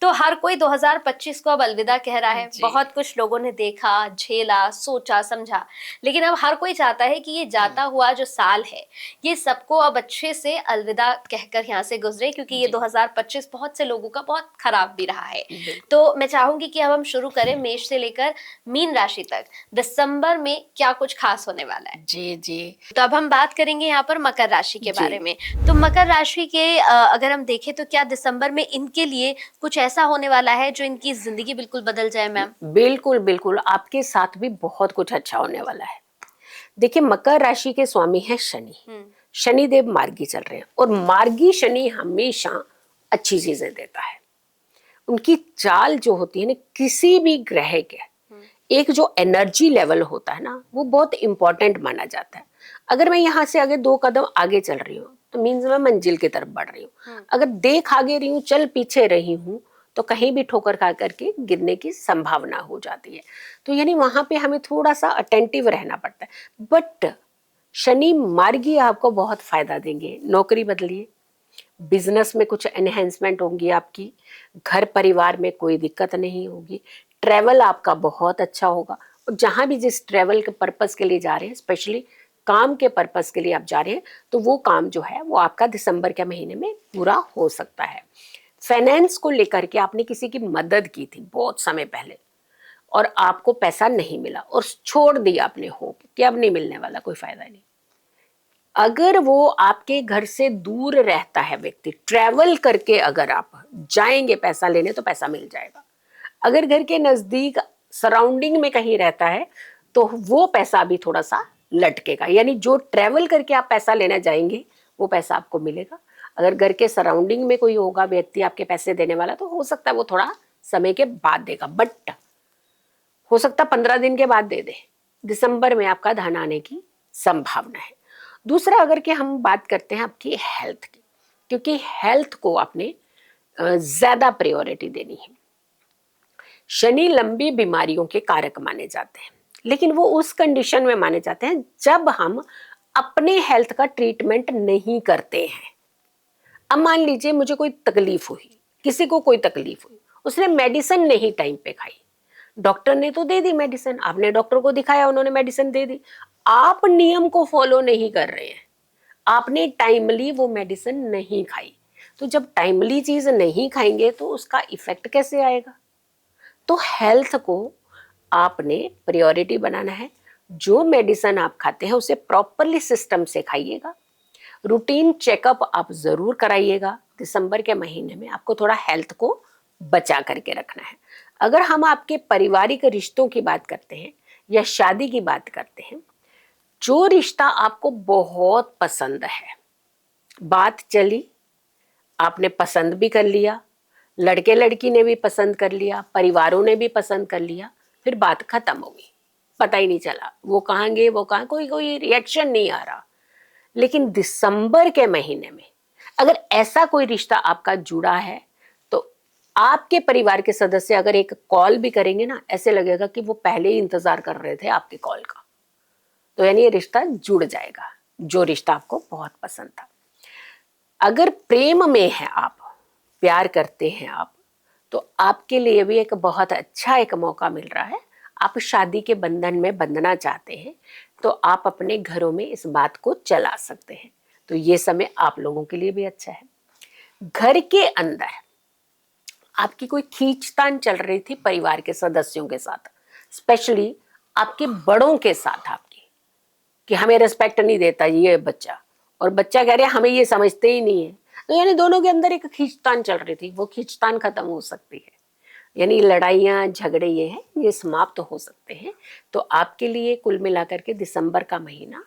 तो हर कोई 2025 को अब अलविदा कह रहा है। बहुत कुछ लोगों ने देखा, झेला, सोचा, समझा, लेकिन अब हर कोई चाहता है कि ये जाता हुआ जो साल है ये सबको अब अच्छे से अलविदा कहकर यहाँ से गुजरे, क्योंकि ये 2025 बहुत से लोगों का बहुत खराब भी रहा है। तो मैं चाहूंगी कि अब हम शुरू करें मेष से लेकर मीन राशि तक, दिसंबर में क्या कुछ खास होने वाला है। जी जी। तो अब हम बात करेंगे यहाँ पर मकर राशि के बारे में। तो मकर राशि के अगर हम देखें तो क्या दिसंबर में इनके लिए कुछ ऐसा होने वाला है जो इनकी जिंदगी बिल्कुल बदल जाए मैम? बिल्कुल बिल्कुल, आपके साथ भी बहुत कुछ अच्छा होने वाला है। देखिए, मकर राशि के स्वामी है शनि। शनिदेव मार्गी चल रहे हैं और मार्गी शनि हमेशा अच्छी चीजें देता है। उनकी चाल जो होती है ना, किसी भी ग्रह के एक जो एनर्जी लेवल होता है ना, वो बहुत इंपॉर्टेंट माना जाता है। अगर मैं यहाँ से आगे 2 कदम आगे चल रही हूँ तो मीन्स मैं मंजिल की तरफ बढ़ रही हूँ। अगर देख आगे रही हूँ, चल पीछे रही हूँ, तो कहीं भी ठोकर खा करके गिरने की संभावना हो जाती है। तो यानी वहां पे हमें थोड़ा सा अटेंटिव रहना पड़ता है। बट शनि मार्गी आपको बहुत फायदा देंगे। नौकरी बदलिए, बिजनेस में कुछ एनहेंसमेंट होंगी आपकी, घर परिवार में कोई दिक्कत नहीं होगी, ट्रैवल आपका बहुत अच्छा होगा। और जहां भी जिस ट्रैवल के पर्पस के लिए जा रहे हैं, स्पेशली काम के पर्पस के लिए आप जा रहे हैं, तो वो काम जो है वो आपका दिसंबर के महीने में पूरा हो सकता है। फाइनेंस को लेकर के आपने किसी की मदद की थी बहुत समय पहले और आपको पैसा नहीं मिला और छोड़ दिया आपने होप कि अब नहीं मिलने वाला, कोई फायदा नहीं। अगर वो आपके घर से दूर रहता है व्यक्ति, ट्रैवल करके अगर आप जाएंगे पैसा लेने, तो पैसा मिल जाएगा। अगर घर के नजदीक सराउंडिंग में कहीं रहता है तो वो पैसा भी थोड़ा सा लटकेगा। यानी जो ट्रैवल करके आप पैसा लेना जाएंगे वो पैसा आपको मिलेगा। अगर घर के सराउंडिंग में कोई होगा व्यक्ति आपके पैसे देने वाला, तो हो सकता है वो थोड़ा समय के बाद देगा, बट हो सकता 15 दिन के बाद दे दे। दिसंबर में आपका धन आने की संभावना है। दूसरा, अगर कि हम बात करते हैं आपकी हेल्थ की, क्योंकि हेल्थ को आपने ज्यादा प्रायोरिटी देनी है। शनि लंबी बीमारियों के कारक माने जाते हैं, लेकिन वो उस कंडीशन में माने जाते हैं जब हम अपने हेल्थ का ट्रीटमेंट नहीं करते हैं। अब मान लीजिए मुझे कोई तकलीफ हुई, किसी को कोई तकलीफ हुई, उसने मेडिसिन नहीं टाइम पे खाई, डॉक्टर ने तो दे दी मेडिसिन, आपने डॉक्टर को दिखाया, उन्होंने मेडिसिन दे दी, आप नियम को फॉलो नहीं कर रहे हैं, आपने टाइमली वो मेडिसिन नहीं खाई। तो जब टाइमली चीज नहीं खाएंगे तो उसका इफेक्ट कैसे आएगा? तो हेल्थ को आपने प्रायोरिटी बनाना है। जो मेडिसिन आप खाते हैं उसे प्रॉपरली सिस्टम से खाइएगा। रूटीन चेकअप आप जरूर कराइएगा। दिसंबर के महीने में आपको थोड़ा हेल्थ को बचा करके रखना है। अगर हम आपके पारिवारिक रिश्तों की बात करते हैं या शादी की बात करते हैं, जो रिश्ता आपको बहुत पसंद है, बात चली, आपने पसंद भी कर लिया, लड़के लड़की ने भी पसंद कर लिया, परिवारों ने भी पसंद कर लिया, फिर बात खत्म हो गई, पता ही नहीं चला वो कहाँ गए, वो कहाँ, कोई रिएक्शन नहीं आ रहा। लेकिन दिसंबर के महीने में अगर ऐसा कोई रिश्ता आपका जुड़ा है, तो आपके परिवार के सदस्य अगर एक कॉल भी करेंगे ना, ऐसे लगेगा कि वो पहले ही इंतजार कर रहे थे आपके कॉल का। तो यानी ये रिश्ता जुड़ जाएगा, जो रिश्ता आपको बहुत पसंद था। अगर प्रेम में है आप, प्यार करते हैं आप, तो आपके लिए भी एक बहुत अच्छा एक मौका मिल रहा है। आप शादी के बंधन में बंधना चाहते हैं तो आप अपने घरों में इस बात को चला सकते हैं। तो ये समय आप लोगों के लिए भी अच्छा है। घर के अंदर आपकी कोई खींचतान चल रही थी परिवार के सदस्यों के साथ, स्पेशली आपके बड़ों के साथ आपकी, कि हमें रिस्पेक्ट नहीं देता ये बच्चा, और बच्चा कह रहे हमें ये समझते ही नहीं है। तो यानी दोनों के अंदर एक खींचतान चल रही थी, वो खींचतान खत्म हो सकती है। यानी लड़ाइयाँ झगड़े ये समाप्त हो सकते हैं। तो आपके लिए कुल मिलाकर के दिसंबर का महीना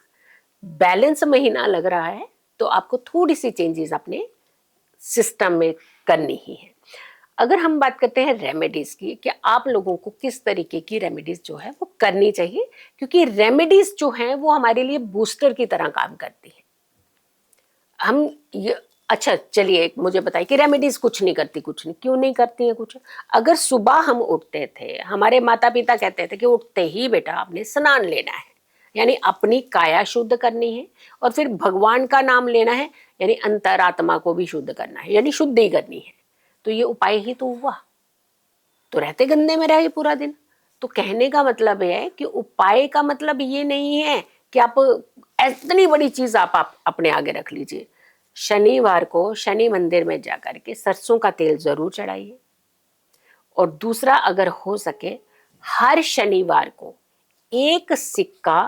बैलेंस महीना लग रहा है। तो आपको थोड़ी सी चेंजेस अपने सिस्टम में करनी ही है। अगर हम बात करते हैं रेमेडीज की, कि आप लोगों को किस तरीके की रेमेडीज जो है वो करनी चाहिए, क्योंकि रेमेडीज जो हैं वो हमारे लिए बूस्टर की तरह काम करती है। हम ये अच्छा, चलिए मुझे बताइए कि रेमेडीज कुछ नहीं करती। कुछ नहीं, क्यों नहीं करती है कुछ? अगर सुबह हम उठते थे, हमारे माता पिता कहते थे कि उठते ही बेटा आपने स्नान लेना है, यानी अपनी काया शुद्ध करनी है, और फिर भगवान का नाम लेना है, यानी अंतरात्मा को भी शुद्ध करना है, यानी शुद्धि करनी है। तो ये उपाय ही तो हुआ। तो रहते गंदे में रहे पूरा दिन। तो कहने का मतलब है कि उपाय का मतलब ये नहीं है कि आप इतनी बड़ी चीज आप अपने आगे रख लीजिए। शनिवार को शनि मंदिर में जाकर के सरसों का तेल जरूर चढ़ाइए। और दूसरा, अगर हो सके हर शनिवार को एक सिक्का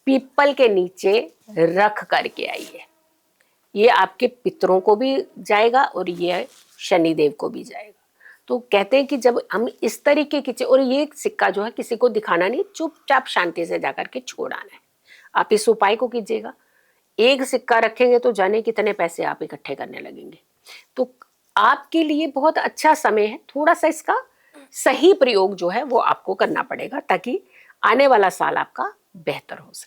पीपल के नीचे रख करके आइए। ये आपके पितरों को भी जाएगा और ये शनिदेव को भी जाएगा। तो कहते हैं कि जब हम इस तरीके की, और ये सिक्का जो है किसी को दिखाना नहीं, चुपचाप शांति से जाकर के छोड़ आना है। आप इस उपाय को कीजिएगा। एक सिक्का रखेंगे तो जाने कितने पैसे आप इकट्ठे करने लगेंगे। तो आपके लिए बहुत अच्छा समय है। थोड़ा सा इसका सही प्रयोग जो है वो आपको करना पड़ेगा, ताकि आने वाला साल आपका बेहतर हो सके।